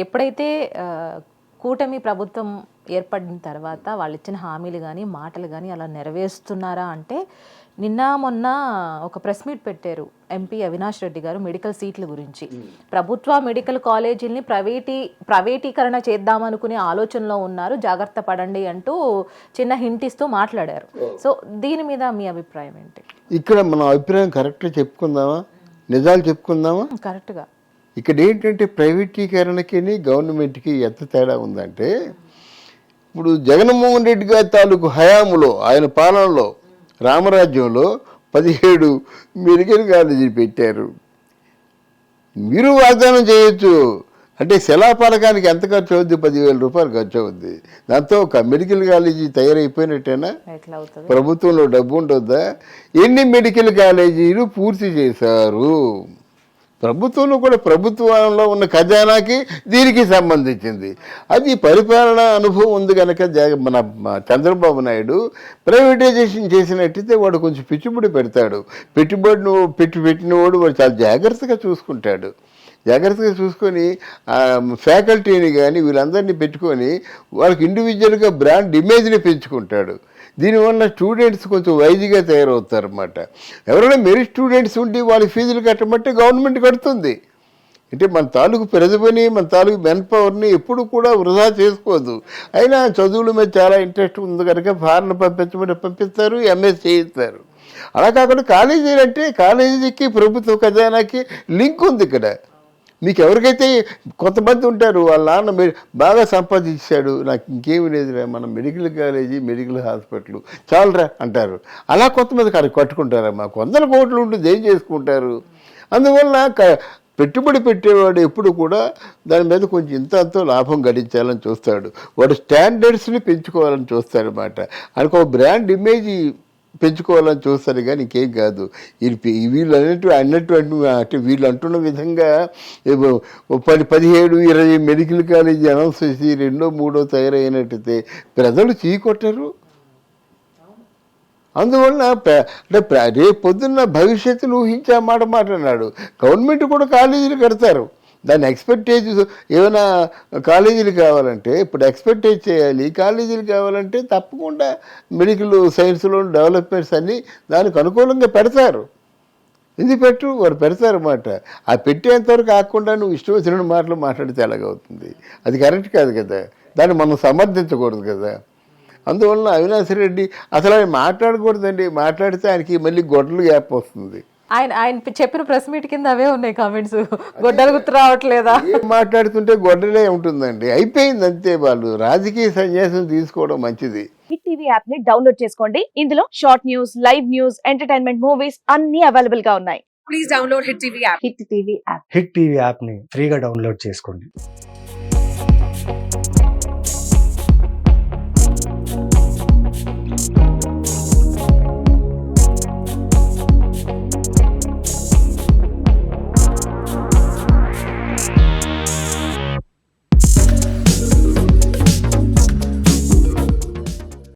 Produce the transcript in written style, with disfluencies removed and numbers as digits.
ఎప్పుడైతే కూటమి ప్రభుత్వం ఏర్పడిన తర్వాత వాళ్ళు ఇచ్చిన హామీలు కానీ మాటలు కానీ అలా నెరవేరుస్తున్నారా అంటే నిన్న మొన్న ఒక ప్రెస్ మీట్ పెట్టారు ఎంపీ అవినాష్ రెడ్డి గారు మెడికల్ సీట్ల గురించి. ప్రభుత్వ మెడికల్ కాలేజీల్ని ప్రైవేటీకరణ చేద్దామనుకునే ఆలోచనలో ఉన్నారు, జాగ్రత్త పడండి అంటూ చిన్న హింట్ ఇస్తూ మాట్లాడారు. సో దీని మీద మీ అభిప్రాయం ఏంటి? ఇక్కడ మన అభిప్రాయం కరెక్ట్గా చెప్పుకుందామా, నిజాలు చెప్పుకుందామా? కరెక్ట్గా ఇక్కడ ఏంటంటే ప్రైవేటీకరణకి గవర్నమెంట్కి ఎంత తేడా ఉందంటే, ఇప్పుడు జగన్మోహన్ రెడ్డి గారి తాలూకు హయాములో, ఆయన పాలనలో, రామరాజ్యంలో 17 మెడికల్ కాలేజీలు పెట్టారు. మీరు వాగ్దానం చేయొచ్చు, అంటే శిలాపలకానికి ఎంత ఖర్చు అవుద్ది? 10,000 రూపాయలు ఖర్చు అవుద్ది. దాంతో ఒక మెడికల్ కాలేజీ తయారైపోయినట్టేనా? ప్రభుత్వంలో డబ్బు ఉండొద్దా? ఎన్ని మెడికల్ కాలేజీలు పూర్తి చేశారు? ప్రభుత్వంలో కూడా ప్రభుత్వంలో ఉన్న ఖజానాకి దీనికి సంబంధించింది. అది పరిపాలన అనుభవం ఉంది కనుక మన చంద్రబాబు నాయుడు ప్రైవేటైజేషన్ చేసినట్టయితే వాడు కొంచెం పెట్టుబడి పెడతాడు. పెట్టినవాడు వాడు చాలా జాగ్రత్తగా చూసుకుంటాడు. జాగ్రత్తగా చూసుకొని ఫ్యాకల్టీని కానీ వీళ్ళందరినీ పెట్టుకొని వాళ్ళకి ఇండివిజువల్గా బ్రాండ్ ఇమేజ్ని పెంచుకుంటాడు. దీనివల్ల స్టూడెంట్స్ కొంచెం వైజ్గా తయారవుతారన్నమాట. ఎవరైనా మెరిట్ స్టూడెంట్స్ ఉండి వాళ్ళకి ఫీజులు కట్టమంటే గవర్నమెంట్ కడుతుంది. అంటే మన తాలూకు ప్రతిభని, మన తాలూకు మెన్ పవర్ని ఎప్పుడు కూడా వృధా చేసుకోదు. అయినా చదువుల మీద చాలా ఇంట్రెస్ట్ ఉంది కనుక ఫారెన్ పంపిస్తారు, ఎంఎస్ చేయిస్తారు. అలా కాకుండా కాలేజీలు అంటే కాలేజీకి ప్రభుత్వ ఖజానాకి లింక్ ఉంది ఇక్కడ. మీకు ఎవరికైతే కొంతమంది ఉంటారు, వాళ్ళ నాన్న బాగా సంపాదించాడు, నాకు ఇంకేమి లేదురా, మన మెడికల్ కాలేజీ మెడికల్ హాస్పిటల్ చాలరా అంటారు. అలా కొంతమంది కట్టుకుంటారమ్మా. 100 కోట్లు ఉంటుంది, ఏం చేసుకుంటారు? అందువల్ల పెట్టుబడి పెట్టేవాడు ఎప్పుడు కూడా దాని మీద కొంచెం ఇంత లాభం గడించాలని చూస్తాడు. వాడు స్టాండర్డ్స్ని పెంచుకోవాలని చూస్తాడు అన్నమాట. అనుకో బ్రాండ్ ఇమేజ్ పెంచుకోవాలని చూస్తారు కానీ ఇంకేం కాదు. వీళ్ళు అన్నట్టు వీళ్ళు అంటున్న విధంగా 17-20 మెడికల్ కాలేజీ అనౌన్స్ చేసి 2-3 తయారైనట్టయితే ప్రజలు చీకొట్టరు. అందువల్ల అంటే రేపు పొద్దున్న భవిష్యత్తును ఊహించే మాట మాట్లాడినాడు. గవర్నమెంట్ కూడా కాలేజీలు కడతారు. దాన్ని ఎక్స్పెక్టేజ్ ఏమైనా కాలేజీలు కావాలంటే ఇప్పుడు ఎక్స్పెక్టేజ్ చేయాలి. కాలేజీలు కావాలంటే తప్పకుండా మెడికల్ సైన్స్లో డెవలప్మెంట్స్ అన్నీ దానికి అనుకూలంగా పెడతారు. ఇది వాడు పెడతారన్నమాట. ఆ పెట్టేంతవరకు కాకుండా నువ్వు ఇష్టం వచ్చిన మాటలు మాట్లాడితే ఎలాగవుతుంది? అది కరెక్ట్ కాదు కదా, దాన్ని మనం సమర్థించకూడదు కదా. అందువలన అవినాష్ రెడ్డి అసలు ఆయన మాట్లాడకూడదండి. మాట్లాడితే ఆయనకి మళ్ళీ గొడ్డలు గ్యాప్ వస్తుంది. ఆయన చెప్పిన ప్రెస్ మీట్ కింద అవే ఉన్నాయి కామెంట్స్. గొడ్డలు గుర్తు రావట్లేదా? మాట్లాడుతుంటే గొడ్డలే ఉంటుందండి. అయిపోయింది అంతే. వాళ్ళు రాజకీయ సన్యాసం తీసుకోవడం మంచిది. హిట్ టీవీ యాప్ ని డౌన్లోడ్ చేసుకోండి. ఇందులో short news, live news, entertainment movies అన్ని అవైలబుల్ గా ఉన్నాయి. Please download hit TV app. Hit TV app ని ఫ్రీగా డౌన్లోడ్ చేసుకోండి.